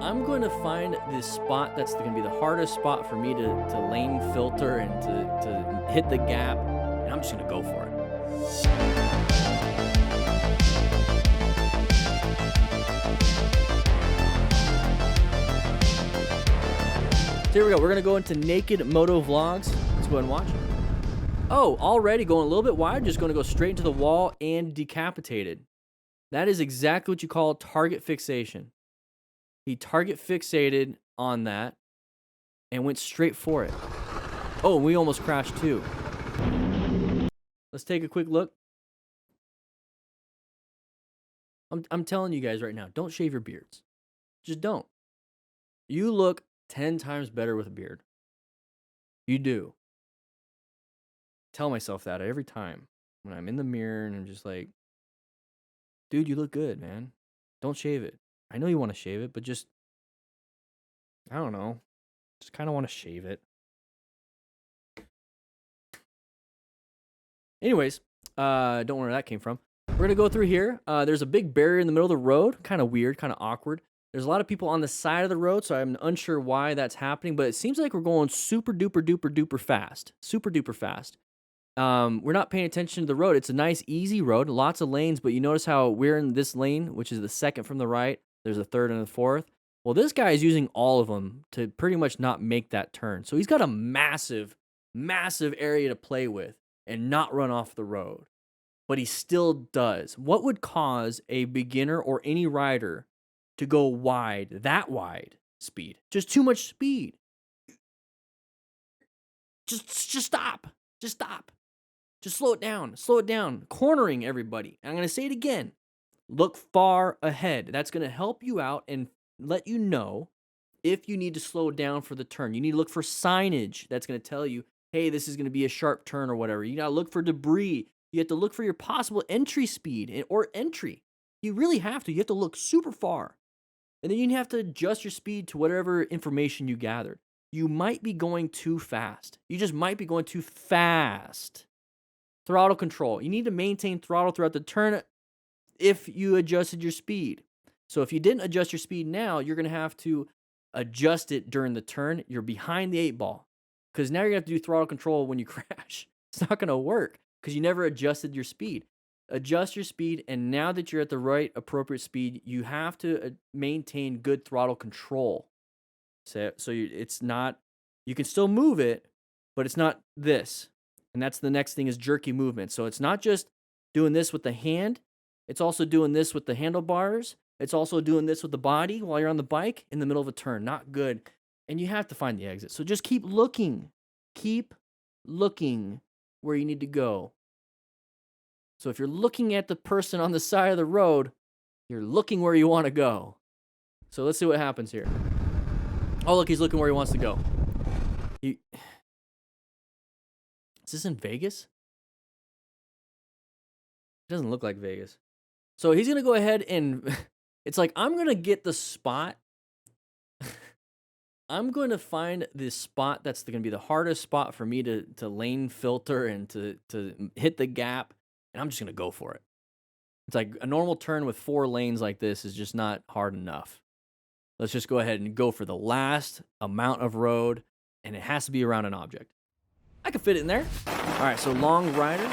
I'm going to find this spot that's going to be the hardest spot for me to lane filter and to hit the gap, and I'm just going to go for it. So here we go. We're going to go into naked Moto vlogs. Let's go ahead and watch. Oh, already going a little bit wide. Just going to go straight into the wall and decapitated. That is exactly what you call target fixation. He target fixated on that and went straight for it. Oh, we almost crashed too. Let's take a quick look. I'm telling you guys right now, don't shave your beards. Just don't. You look 10 times better with a beard. You do. Tell myself that every time when I'm in the mirror and I'm just like, dude, you look good, man. Don't shave it. I know you want to shave it, but just, I don't know. Just kind of want to shave it. Anyways, don't know where that came from. We're going to go through here. There's a big barrier in the middle of the road. Kind of weird, kind of awkward. There's a lot of people on the side of the road, so I'm unsure why that's happening, but it seems like we're going super duper duper duper fast. Super duper fast. We're not paying attention to the road. It's a nice, easy road, lots of lanes, but you notice how we're in this lane, which is the second from the right. There's a third and a fourth. Well, this guy is using all of them to pretty much not make that turn. So he's got a massive, massive area to play with and not run off the road. But he still does. What would cause a beginner or any rider to go wide, that wide speed? Just too much speed. Just stop. Just stop. Just slow it down. Slow it down. Cornering everybody. I'm going to say it again. Look far ahead. That's going to help you out and let you know if you need to slow down for the turn. You need to look for signage that's going to tell you, hey, this is going to be a sharp turn or whatever. You got to look for debris. You have to look for your possible entry speed or entry. You really have to. You have to look super far. And then you have to adjust your speed to whatever information you gathered. You might be going too fast. You just might be going too fast. Throttle control. You need to maintain throttle throughout the turn if you adjusted your speed. So if you didn't adjust your speed now, you're going to have to adjust it during the turn. You're behind the 8-ball because now you're going to have to do throttle control when you crash. It's not going to work because you never adjusted your speed. Adjust your speed, and now that you're at the right appropriate speed, you have to maintain good throttle control. So it's not, you can still move it, but it's not this. And that's the next thing is jerky movement. So it's not just doing this with the hand. It's also doing this with the handlebars. It's also doing this with the body while you're on the bike in the middle of a turn. Not good. And you have to find the exit. So just keep looking. Keep looking where you need to go. So if you're looking at the person on the side of the road, you're looking where you want to go. So let's see what happens here. Oh, look, he's looking where he wants to go. Is this in Vegas? It doesn't look like Vegas. So he's going to go ahead and it's like, I'm going to get the spot. I'm going to find this spot that's going to be the hardest spot for me to lane filter and to hit the gap. And I'm just going to go for it. It's like a normal turn with 4 lanes like this is just not hard enough. Let's just go ahead and go for the last amount of road. And it has to be around an object. I can fit it in there. All right, so long rider.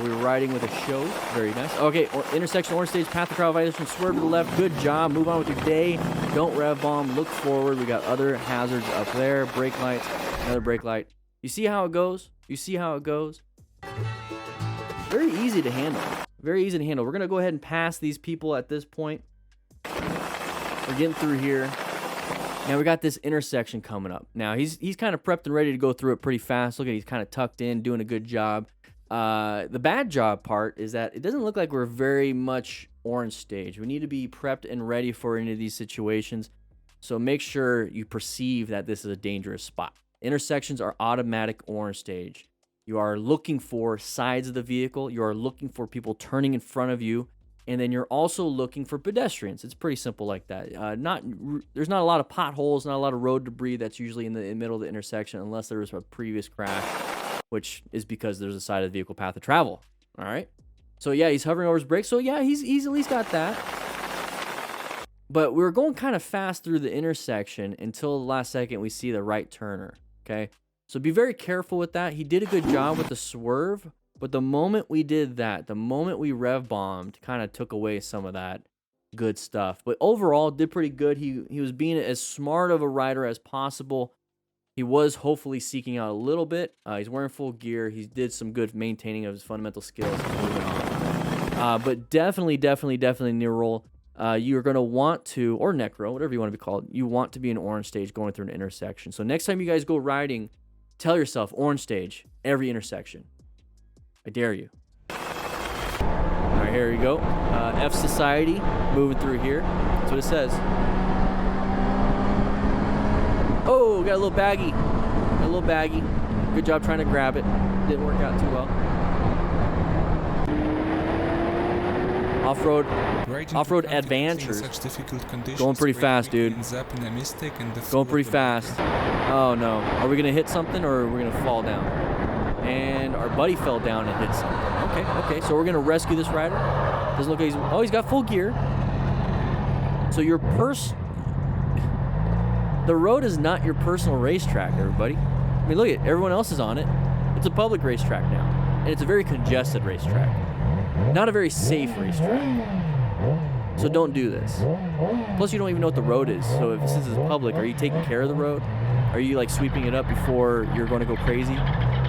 We were riding with a show. Very nice. Okay, intersection, orange stage, path of travel violation, swerve to the left. Good job. Move on with your day. Don't rev bomb. Look forward. We got other hazards up there. Brake lights. Another brake light. You see how it goes? You see how it goes? Very easy to handle. Very easy to handle. We're going to go ahead and pass these people at this point. We're getting through here. Now we got this intersection coming up. Now he's kind of prepped and ready to go through it pretty fast. Look at, he's kind of tucked in, doing a good job. The bad job part is that it doesn't look like we're very much orange stage. We need to be prepped and ready for any of these situations. So make sure you perceive that this is a dangerous spot. Intersections are automatic orange stage. You are looking for sides of the vehicle. You are looking for people turning in front of you. And then you're also looking for pedestrians. It's pretty simple like that. There's not a lot of potholes, not a lot of road debris that's usually in the middle of the intersection unless there was a previous crash, which is because there's a side of the vehicle path of travel. All right. So yeah, he's hovering over his brakes. So yeah, he's at least got that. But we were going kind of fast through the intersection until the last second we see the right turner, okay? So be very careful with that. He did a good job with the swerve, but the moment we did that, the moment we rev bombed, kind of took away some of that good stuff. But overall, did pretty good. He was being as smart of a rider as possible. He was hopefully seeking out a little bit. He's wearing full gear. He did some good maintaining of his fundamental skills. But definitely near roll. You're going to want to, or necro, whatever you want to be called, you want to be in orange stage going through an intersection. So next time you guys go riding, tell yourself orange stage, every intersection. I dare you. All right, here we go. F Society, moving through here. That's what it says. Oh, got a little baggy. Got a little baggy. Good job trying to grab it. Didn't work out too well. Off-road adventures. Going pretty fast, dude. Going pretty fast. Oh no. Are we gonna hit something or are we gonna fall down? And our buddy fell down and hit something. Okay. So we're gonna rescue this rider. Doesn't look like he's got full gear. So the road is not your personal racetrack, everybody. I mean, look at everyone else is on it. It's a public racetrack now, and it's a very congested racetrack. Not a very safe racetrack. So don't do this. Plus, you don't even know what the road is. So since it's public, are you taking care of the road? Are you like sweeping it up before you're going to go crazy?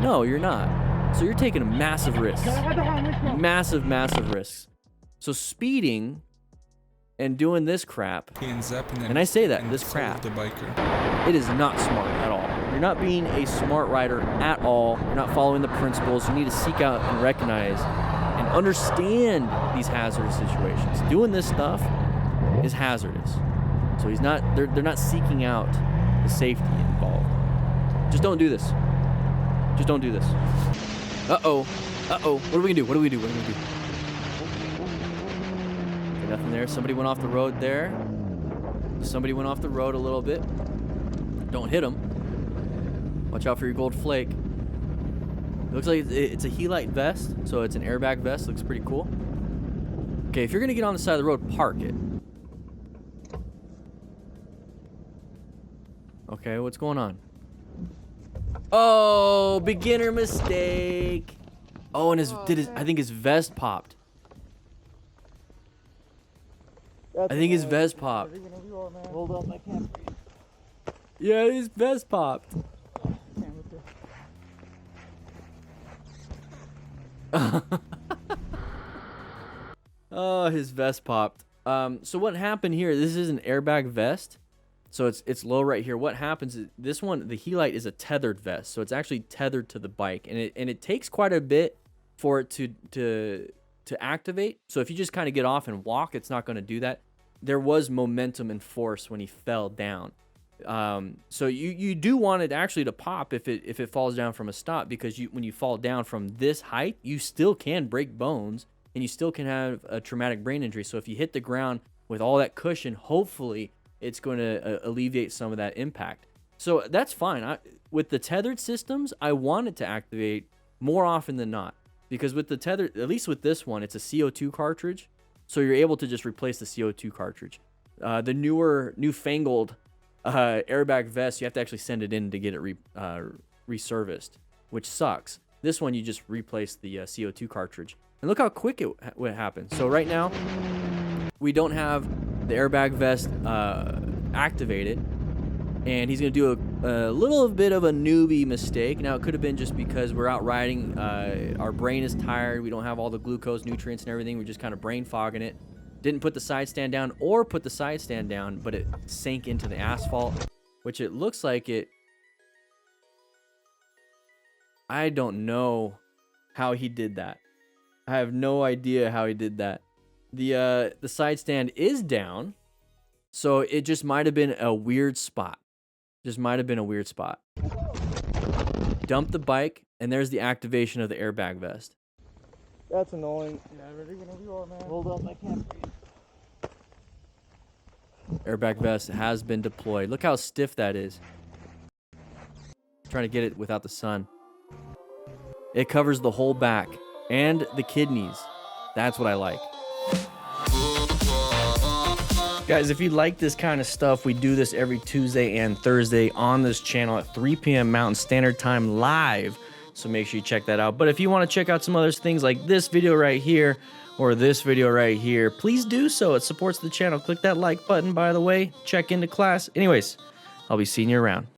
No, you're not. So you're taking a massive risk. Massive risks. So speeding and doing this crap, and I say that, this crap, it is not smart at all. You're not being a smart rider at all. You're not following the principles. You need to seek out and recognize and understand these hazardous situations. Doing this stuff is hazardous. So they're not seeking out the safety involved. Just don't do this. Just don't do this. Uh-oh. What are we gonna do? Okay, nothing there. Somebody went off the road there. Somebody went off the road a little bit. Don't hit them. Watch out for your gold flake. It looks like it's a helite vest, so it's an airbag vest. Looks pretty cool. Okay, if you're gonna get on the side of the road, park it. Okay, what's going on? Oh, beginner mistake. Oh, and I think his vest popped. I think his vest popped. Hold up, I can't. Yeah, his vest popped. Oh, his vest popped. So what happened here? This is an airbag vest, so it's low right here. What happens is this one, the helite, is a tethered vest, so it's actually tethered to the bike, and it takes quite a bit for it to activate. So if you just kind of get off and walk, it's not going to do that. There was momentum and force when he fell down. So you do want it actually to pop if it falls down from a stop, because when you fall down from this height, you still can break bones and you still can have a traumatic brain injury. So if you hit the ground with all that cushion, hopefully it's going to alleviate some of that impact. So that's fine. With the tethered systems, I want it to activate more often than not, because with the tethered, at least with this one, it's a CO2 cartridge. So you're able to just replace the CO2 cartridge. The newfangled airbag vest, you have to actually send it in to get it reserviced, which sucks. This one, you just replace the CO2 cartridge. And look how quick it happens. So right now, we don't have the airbag vest activated. And he's going to do a little bit of a newbie mistake. Now, it could have been just because we're out riding. Our brain is tired. We don't have all the glucose, nutrients, and everything. We're just kind of brain fogging it. Didn't put the side stand down or put the side stand down, but it sank into the asphalt, which it looks like it. I don't know how he did that. I have no idea how he did that. The side stand is down, so it just might have been a weird spot. Dump the bike, and there's the activation of the airbag vest. That's annoying. Yeah, ready whenever you are, man. Hold up, I can't breathe. Airbag vest has been deployed. Look how stiff that is. Trying to get it without the sun. It covers the whole back and the kidneys. That's what I like. Guys, if you like this kind of stuff, we do this every Tuesday and Thursday on this channel at 3 p.m. Mountain Standard Time live. So make sure you check that out. But if you want to check out some other things like this video right here or this video right here, please do so. It supports the channel. Click that like button, by the way. Check into class. Anyways, I'll be seeing you around.